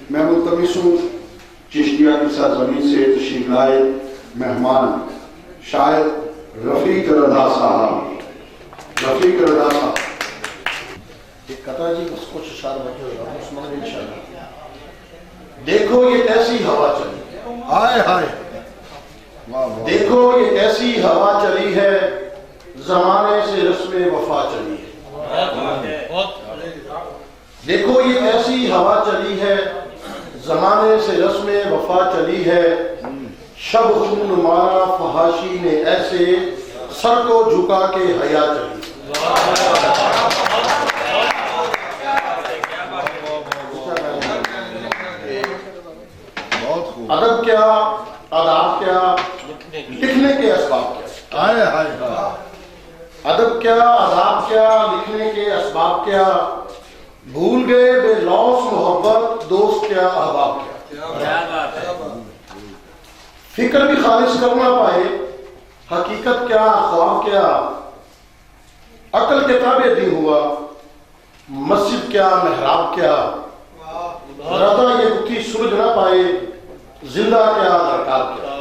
میں ملتمس ہوں چشتیہ کی سرزمین سے تشریف لائے مہمان شاعر رفیق رضا صاحب ایک قطع جی بس کچھ اشار بچے ہوگا اس میں انشاءاللہ. دیکھو یہ کیسی ہوا چلی، ہائے ہائے، دیکھو یہ کیسی ہوا چلی ہے، زمانے سے رسم وفا چلی ہے. دیکھو یہ کیسی ہوا چلی ہے، زمانے سے رسم وفا چلی ہے. شب خون مارا فحاشی نے ایسے، سر کو جھکا کے حیا چلی. ادب کیا، آداب کیا، لکھنے کے اسباب کیا. ادب کیا، آداب کیا، لکھنے کے اسباب کیا. بھول گئے بے لوث محبت، دوست کیا، احباب کیا. فکر بھی خالص کرنا پائے، حقیقت کیا، خواب کیا. عقل کتابیں دی ہوا، مسجد کیا، محراب کیا. رضا یہ گتھی سمجھ نہ پائے، زندہ کیا، درکار کیا.